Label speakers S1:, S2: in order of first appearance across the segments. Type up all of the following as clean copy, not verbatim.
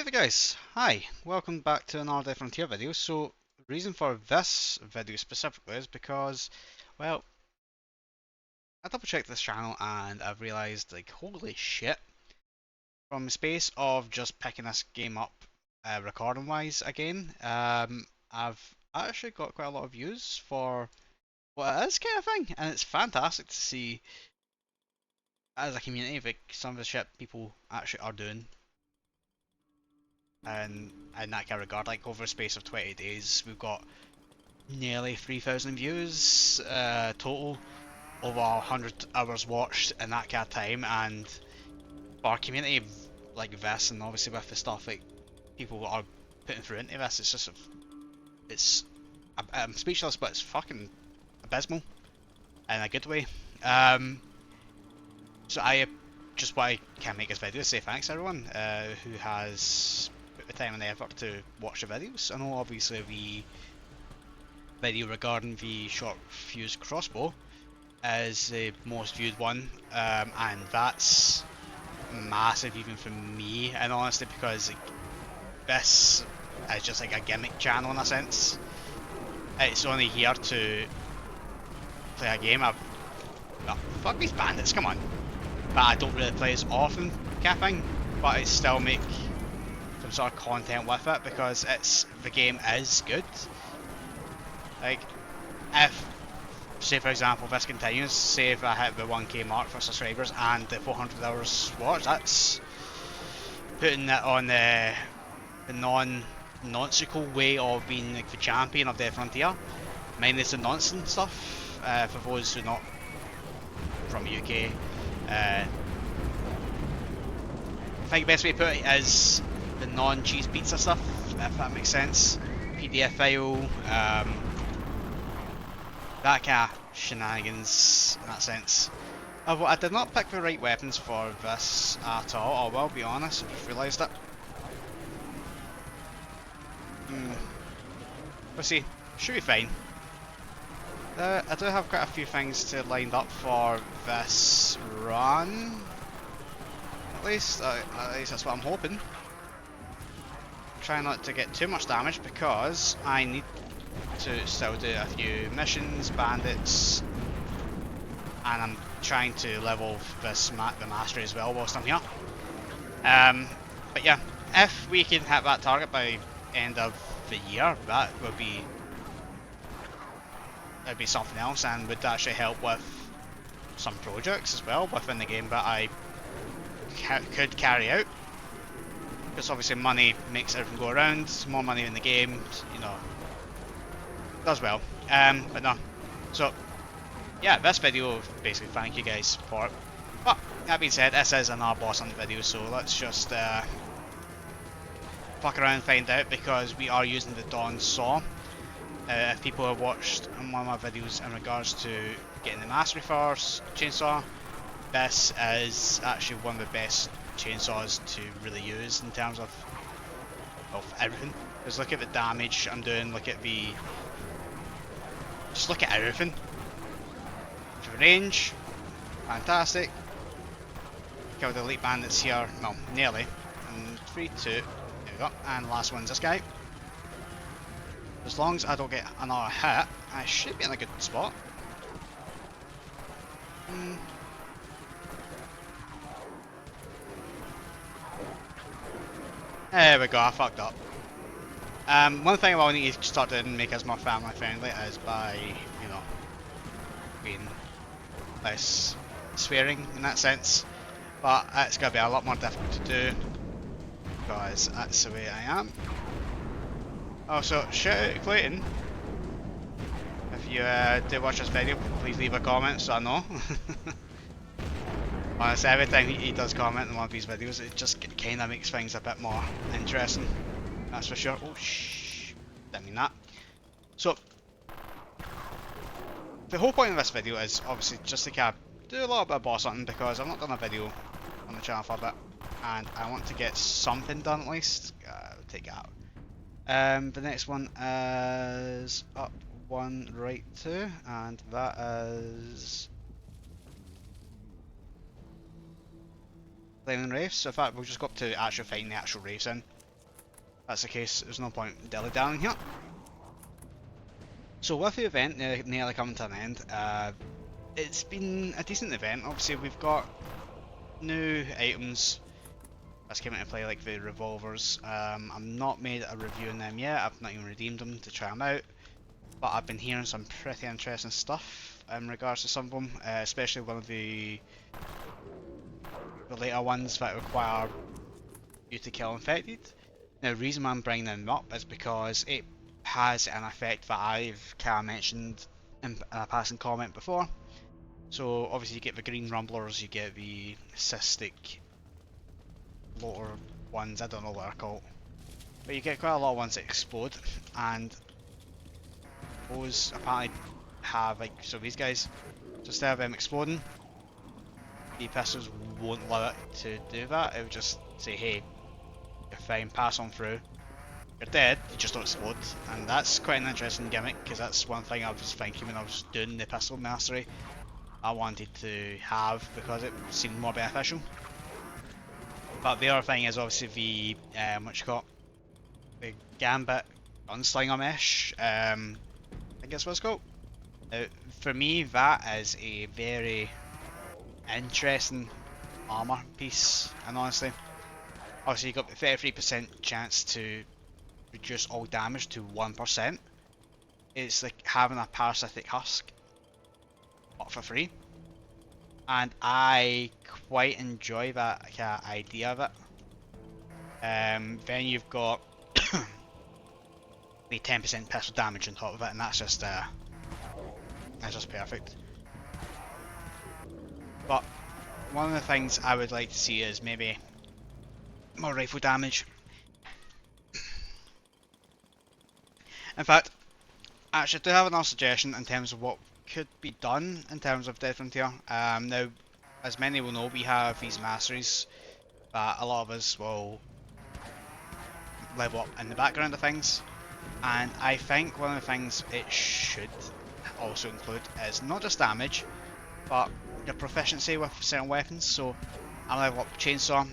S1: Hey there guys, hi, welcome back to another Day Frontier video. So, the reason for this video specifically is because, well, I double checked this channel and I've realised, like, holy shit, from the space of just picking this game up recording wise again, I've actually got quite a lot of views for what it is kind of thing, and it's fantastic to see as a community, like, some of the shit people actually are doing. And in that kind of regard, like over a space of 20 days, we've got nearly 3,000 views total, over 100 hours watched in that kind of time, and for our community like this, and obviously with the stuff like people are putting through into this, it's just, it's, I'm speechless, but it's fucking abysmal in a good way. So I just why I can make this video, say thanks to everyone who has put the time and the effort to watch the videos. I know obviously the video regarding the short fuse crossbow is the most viewed one, and that's massive even for me, and honestly, because like, this is just like a gimmick channel in a sense. It's only here to play a game. Oh, fuck these bandits, come on. But I don't really play as often, kind of thing, but I still make some sort of content with it because the game is good. Like, if, say for example, this continues, say if I hit the 1k mark for subscribers and the 400 hours watched, that's putting it on the nonsensical way of being like the champion of the frontier, minus the nonsense stuff. For those who are not from the UK, I think the best way to put it is the non-cheese pizza stuff, if that makes sense. PDF file, that kind of shenanigans in that sense. Well, I did not pick the right weapons for this at all, I will be honest, I just realised it. We'll see, should be fine. I do have quite a few things lined up for this run. At least that's what I'm hoping. Try not to get too much damage because I need to still do a few missions, bandits, and I'm trying to level this the mastery as well whilst I'm here. But yeah, if we can hit that target by end of the year, that would be something else, and would actually help with some projects as well within the game that I could carry out. Because obviously money makes everything go around, more money in the game, you know, does well. But no. So, yeah, this video, basically thank you guys for it. But, that being said, this is another boss hunt video, so let's just fuck around and find out, because we are using the Dawn Saw. If people have watched one of my videos in regards to getting the mastery for chainsaw, this is actually one of the best chainsaws to really use in terms of everything. Because look at the damage I'm doing, just look at everything. For range, fantastic. Killed the elite bandits here, well, nearly. And 3, 2, there we go, and last one's this guy. As long as I don't get another hit, I should be in a good spot. There we go, I fucked up. One thing I will need to start doing to make us more family friendly is by, you know, being less swearing in that sense. But it's going to be a lot more difficult to do, because that's the way I am. Also, shout out to Clayton. If you do watch this video, please leave a comment so I know. Honestly, every time he does comment in one of these videos, it just kind of makes things a bit more interesting. That's for sure. Oh, shh. Didn't mean that. So, the whole point of this video is obviously just to kind of do a little bit of boss hunting, because I've not done a video on the channel for a bit, and I want to get something done at least. Take it out. The next one is up 1 right 2, and that is Flaming Wraiths. So in fact, we'll just go up to actual fighting the actual Wraiths in. that's the case, there's no point dilly-dallying here. So with the event nearly coming to an end, it's been a decent event. Obviously we've got new items that's came into play, like the revolvers. I'm not made a review on them yet, I've not even redeemed them to try them out, but I've been hearing some pretty interesting stuff in regards to some of them, especially one of the later ones that require you to kill infected. Now the reason why I'm bringing them up is because it has an effect that I've kind of mentioned in a passing comment before. So obviously you get the green rumblers, you get the cystic bloater ones, I don't know what they're called, but you get quite a lot of ones that explode, and those apparently have, like, so these guys, so instead of them exploding, the pistols won't allow it to do that. It would just say, hey, you're fine, pass on through, you're dead, you just don't explode. And that's quite an interesting gimmick, because that's one thing I was thinking when I was doing the pistol mastery I wanted to have, because it seemed more beneficial. But the other thing is obviously the what you call it, the gambit gunslinger mesh, I think that's what it's called. Now, for me that is a very interesting armour piece, and honestly, obviously you got the 33% chance to reduce all damage to 1%. It's like having a parasitic husk, but for free. And I quite enjoy that idea of it. Then you've got the 10% pistol damage on top of it, and that's just perfect. But one of the things I would like to see is maybe more rifle damage. In fact, I actually do have another suggestion in terms of what could be done in terms of Death Frontier. Now, as many will know, we have these masteries that a lot of us will level up in the background of things, and I think one of the things it should also include is not just damage, but your proficiency with certain weapons. So I'm level up chainsaw,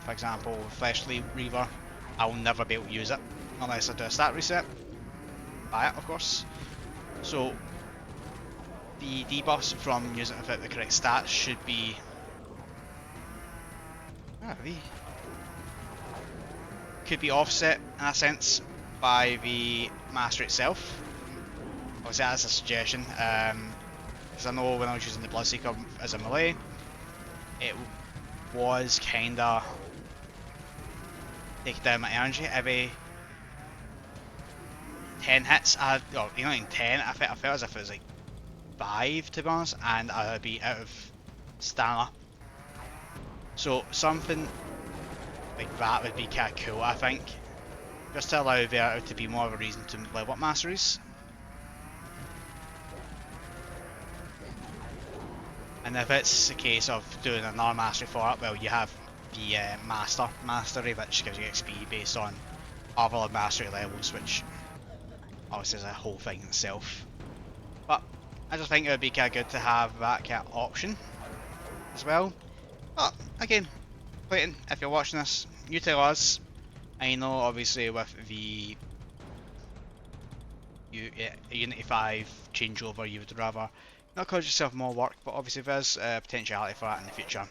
S1: for example, Fleshly Reaver, I will never be able to use it unless I do a stat reset, buy it of course. So the debuffs from using it without the correct stats should be could be offset in a sense by the master itself. Obviously that's a suggestion, because I know when I was using the Bloodseeker as a melee, it was kinda taking down my energy every 10 hits. Or you know, in 10, I felt as if it was like 5 to be honest, and I would be out of stamina. So something like that would be kinda cool, I think, just to allow there to be more of a reason to level up masteries. And if it's a case of doing another mastery for it, well, you have the mastery, which gives you XP based on other mastery levels, which obviously is a whole thing in itself. But I just think it would be kind of good to have that kind of option as well. But again, Clayton, if you're watching this, you tell us. I know obviously with the Unity 5 changeover, you would rather not cause yourself more work, but obviously there's potentiality for that in the future.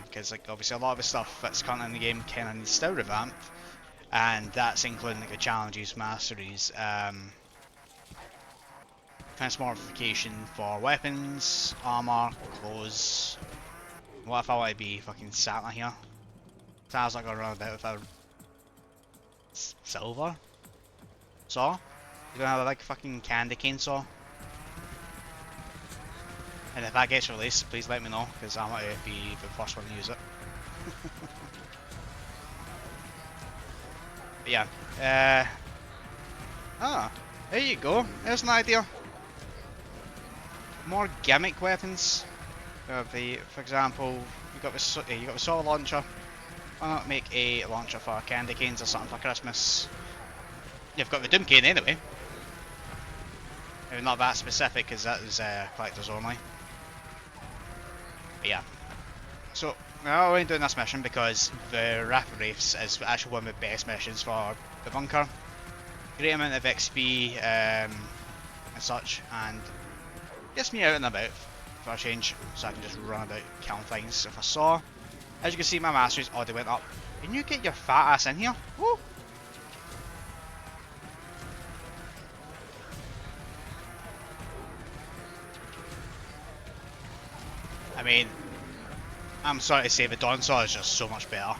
S1: Because like obviously a lot of the stuff that's currently in the game kind of needs still revamped, and that's including like the challenges, masteries, transmogrification for weapons, armor, clothes. What if I want to be fucking Santa here? Santa's not gonna run about with a silver saw. He's gonna have a big fucking candy cane saw. And if that gets released, please let me know, because I want to be the first one to use it. But yeah, there you go. There's an idea. More gimmick weapons. For example, you got the saw launcher. Why not make a launcher for candy canes or something for Christmas? You've got the Doom cane anyway. Maybe not that specific, because that is collectors only. But yeah. So We're only doing this mission because the Rapid Wraiths is actually one of the best missions for the bunker. Great amount of XP and such, and gets me out and about for a change, so I can just run about killing things if I saw. As you can see, my masteries already went up. Can you get your fat ass in here? Woo! I mean, I'm sorry to say, the Dawnsaw is just so much better.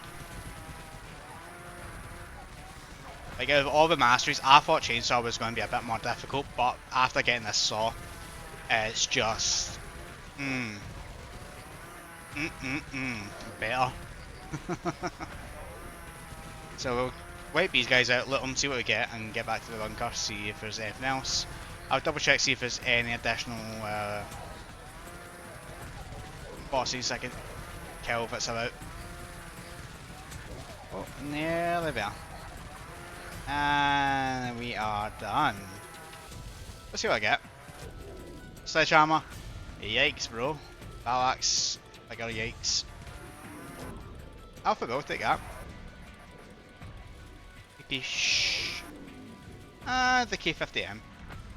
S1: Like, out of all the masteries, I thought Chainsaw was going to be a bit more difficult, but after getting this saw, it's just... better. So we'll wipe these guys out, let them see what we get, and get back to the bunker, see if there's anything else. I'll double check, see if there's any additional bosses I can kill if it's about. Oh, nearly there. And we are done. Let's see what I get. Sledgehammer. Yikes, bro. Balax. I got a yikes. Alpha, we'll take that. Shh. The K50M.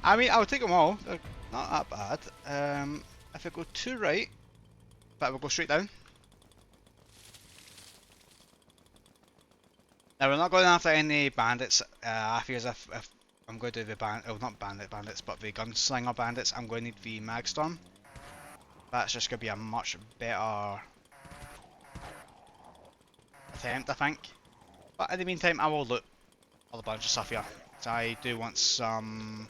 S1: I mean, I'll take them all. They're not that bad. If I go to right, but we'll go straight down. Now we're not going after any bandits. I feel as if I'm going to do the not bandits, but the gunslinger bandits, I'm going to need the Magstorm. That's just going to be a much better attempt, I think. But in the meantime, I will loot a bunch of stuff here. So I do want some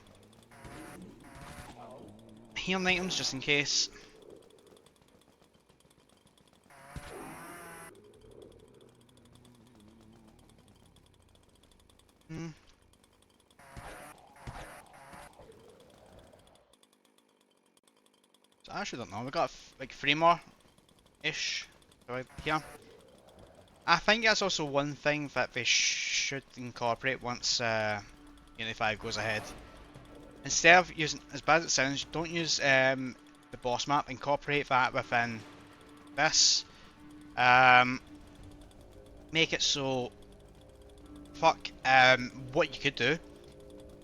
S1: healing items just in case. So I actually don't know. We got like 3 more ish right here. I think that's also one thing that they should incorporate once Unity 5 goes ahead. Instead of using, as bad as it sounds, don't use the boss map, incorporate that within this. Make it so, what you could do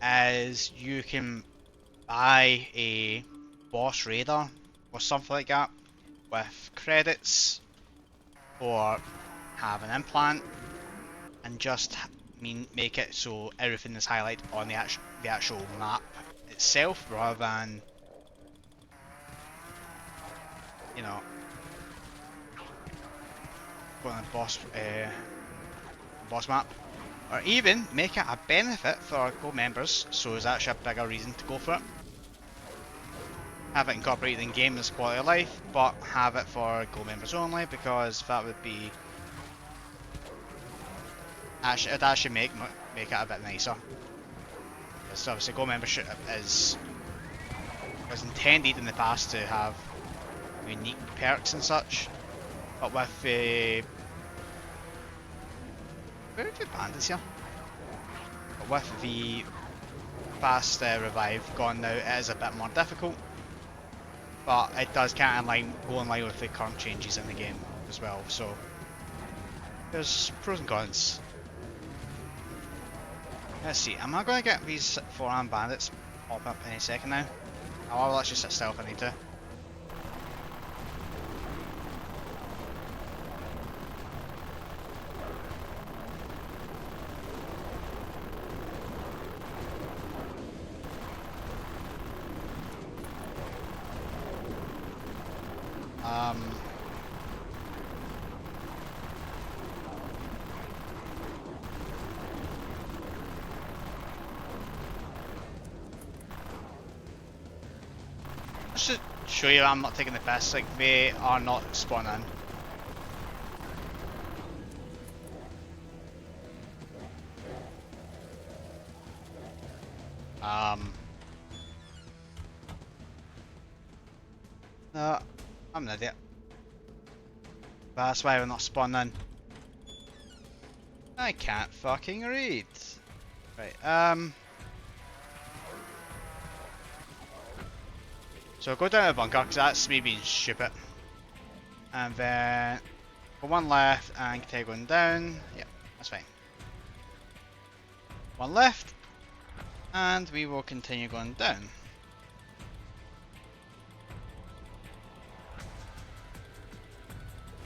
S1: is you can buy a boss raider or something like that with credits, or have an implant, and just make it so everything is highlighted on the actual map itself, rather than, you know, going on the boss map. Or even make it a benefit for Gold members, so there's actually a bigger reason to go for it. Have it incorporated in game as quality of life, but have it for Gold members only, because that would be it'd actually make it a bit nicer. Because obviously Gold membership was intended in the past to have unique perks and such, but with the where are the bandits here? But with the fast revive gone now, it is a bit more difficult. But it does kind of go in line with the current changes in the game as well. So there's pros and cons. Let's see. Am I going to get these 4-armed bandits pop up any second now? I'll actually sit still if I need to. Just to show you I'm not taking the piss, like they are not spawning. No, I'm an idiot. But that's why we're not spawning. I can't fucking read. Right, so go down to the bunker, because that's me being stupid. And then Go one left and continue going down. Yep, that's fine. One left, and we will continue going down.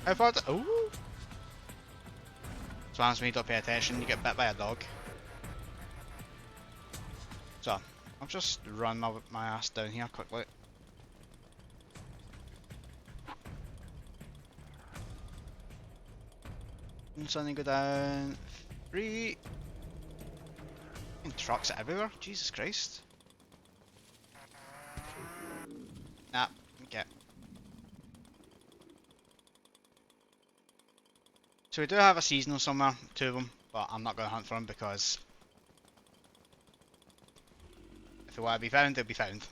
S1: How far? Ooh! As long as we don't pay attention, you get bit by a dog. So, I'll just run my ass down here quickly. And suddenly go down. 3. And trucks everywhere. Jesus Christ. Nah, okay. So we do have a seasonal somewhere, 2 of them, but I'm not going to hunt for them because if they want to be found, they'll be found.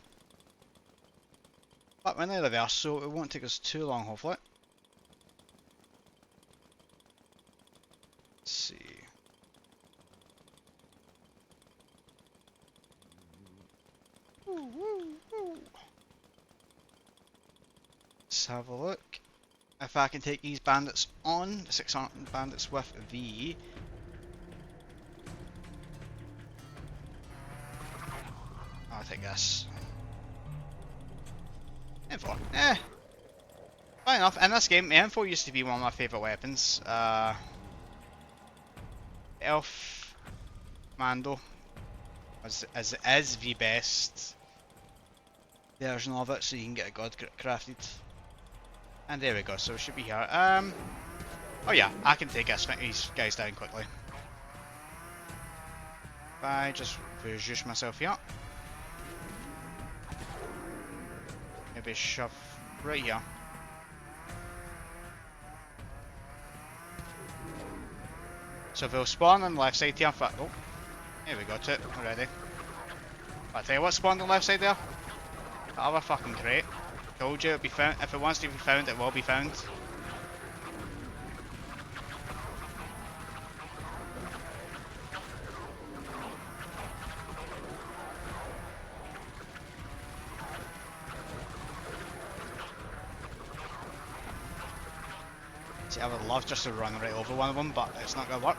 S1: But we're nearly there, so it won't take us too long, hopefully. Let's see. Let's have a look. If I can take these bandits on, the 600 bandits with the... I'll take this. M4. Fine enough. In this game, the M4 used to be one of my favourite weapons. Elf Mando is the best version of it, so you can get a god crafted. And there we go, so we should be here. Oh yeah, I can take these guys down quickly. If I just reduce myself here. Maybe shove right here. So they'll spawn on the left side here. Oh, here we got it already. I'll tell you what spawned on the left side there. The other fucking crate. Told you it'd be found. If it wants to be found, it will be found. See, I would love just to run right over one of them, but it's not gonna work.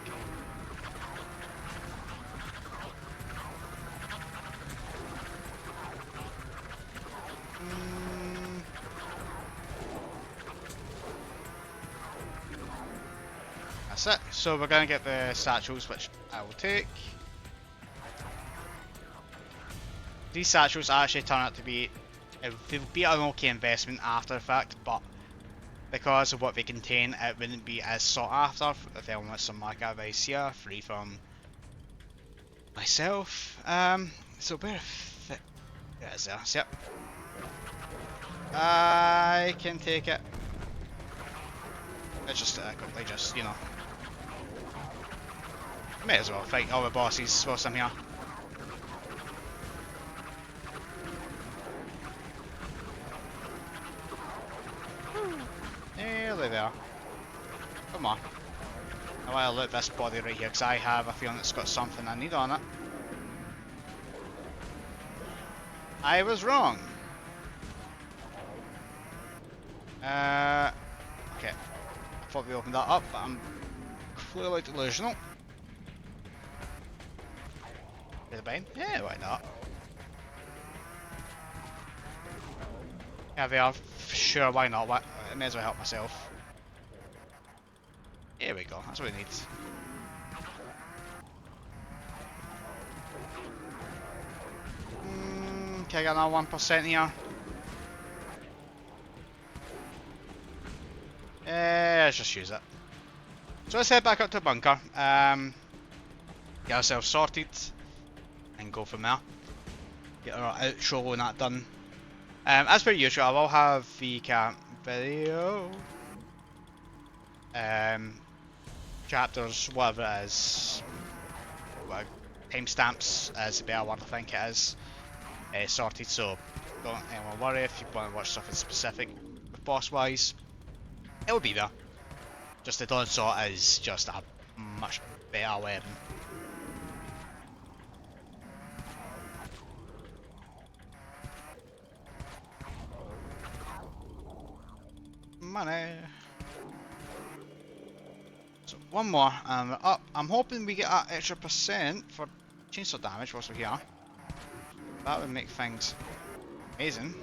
S1: That's it. So we're gonna get the satchels, which I will take. These satchels actually turn out to be, they'll be an okay investment after the fact, but because of what they contain, it wouldn't be as sought after. If anyone wants some market advice here, free from myself. So where is there? Yep. I can take it. It's just quickly, just you know. May as well fight all the bosses whilst I'm here. Nearly there. Come on. I want to loot this body right here because I have a feeling it's got something I need on it. I was wrong. Okay. I thought we opened that up, but I'm clearly delusional. Is it behind? Yeah, why not? Yeah, they are. Sure, why not? I may as well help myself. Here we go, that's what we need. Can I get another 1% here? Let's just use it. So let's head back up to the bunker. Get ourselves sorted. And go from there. Get our outro and that done. As per usual, I will have the camp video. Chapters, whatever it is. Timestamps is the better word, I think it is. Sorted, so don't anyone worry if you want to watch something specific with boss wise. It'll be there. Just the Dawn Sword is just a much better weapon. Money.
S2: So one more, and we're up. I'm hoping we get that extra percent for chainsaw damage whilst we're here. That would make things amazing.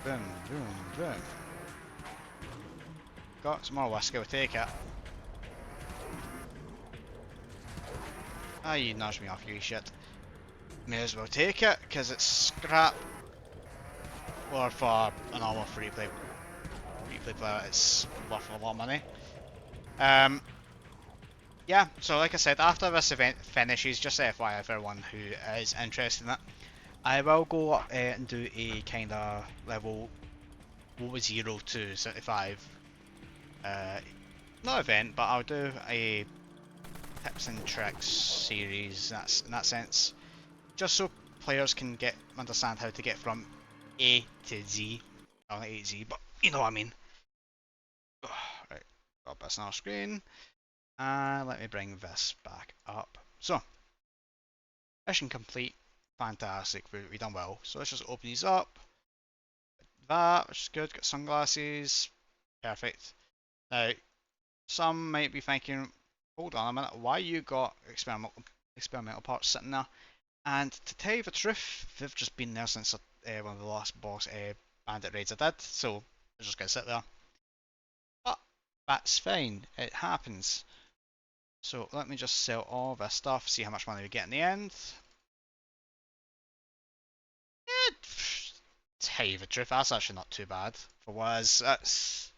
S2: Boom, boom, boom. Got some more whiskey, we'll take it. Ah, you nudged me off, you shit. May as well take it, because it's scrap. Or for a normal free play player, it's worth a lot of money. Yeah, so like I said, after this event finishes, just FYI for everyone who is interested in it, I will go up and do a kind of level 0 to 75, not event, but I'll do a tips and tricks series. That's in that sense, just so players can understand how to get from A to Z. Well, not A to Z, but you know what I mean. Right, got this on our screen, and let me bring this back up. So, mission complete. Fantastic, we done well. So let's just open these up. That, which is good. Got sunglasses. Perfect. Now, some might be thinking, hold on a minute, why you got experimental parts sitting there? And to tell you the truth, they've just been there since one of the last boss bandit raids I did, so they're just gonna sit there. But that's fine, it happens. So let me just sell all this stuff, see how much money we get in the end. Tell you the truth, that's actually not too bad. For was that's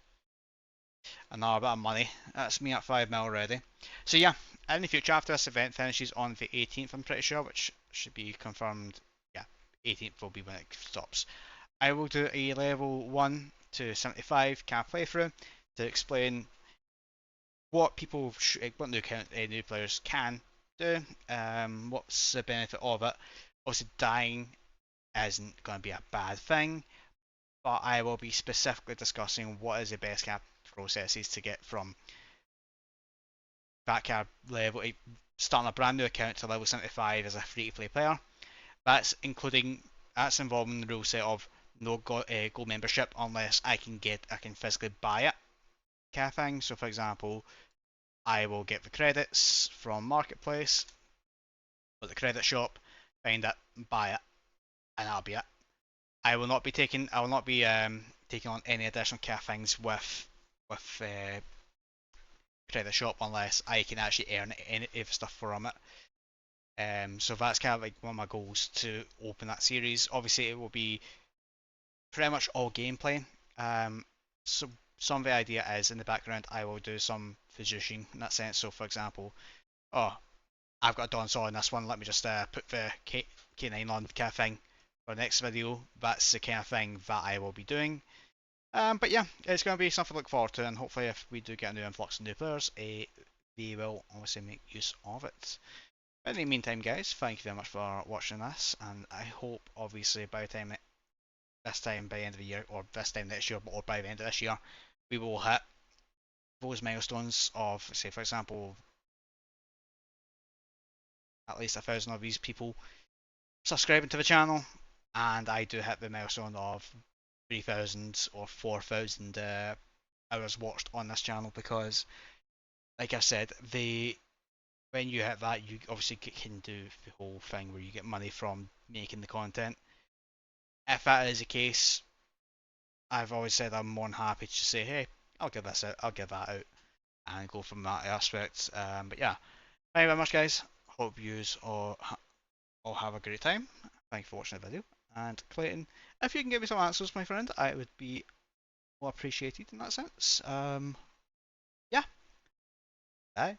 S2: another bit of money. That's me at 5 mil already. So yeah, in the future after this event finishes on the 18th, I'm pretty sure, which should be confirmed. Yeah, 18th will be when it stops. I will do a level 1 to 75 cap playthrough to explain what what new players can do. What's the benefit of it? Obviously, dying isn't going to be a bad thing, but I will be specifically discussing what is the best cap processes to get from that kind of level, starting a brand new account to level 75 as a free to play player. That's involving the rule set of no gold membership unless I can physically buy it kind of thing. So for example, I will get the credits from Marketplace or the credit shop, find it, buy it, and that'll be it. I will not be taking on any additional kind of things with credit shop unless I can actually earn any of stuff from it. So that's kind of like one of my goals to open that series. Obviously, it will be pretty much all gameplay. So some of the idea is in the background I will do some physician in that sense. So for example, oh, I've got a Dawn Saw in this one. Let me just put the K9 on kind of thing for the next video. That's the kind of thing that I will be doing. But yeah, it's going to be something to look forward to, and hopefully, if we do get a new influx of new players, they will obviously make use of it. But in the meantime, guys, thank you very much for watching this, and I hope, obviously, by the time by the end of the year, or this time next year, or by the end of this year, we will hit those milestones of, say, for example, at least 1,000 of these people subscribing to the channel, and I do hit the milestone of 3,000 or 4,000 hours watched on this channel, because, like I said, when you hit that, you obviously can do the whole thing where you get money from making the content. If that is the case, I've always said I'm more than happy to say, hey, I'll give this out, I'll give that out, and go from that aspect. But yeah, thank you very much, guys. Hope you all have a great time. Thank you for watching the video. And Clayton, if you can give me some answers, my friend, I would be more appreciated in that sense. Yeah, bye.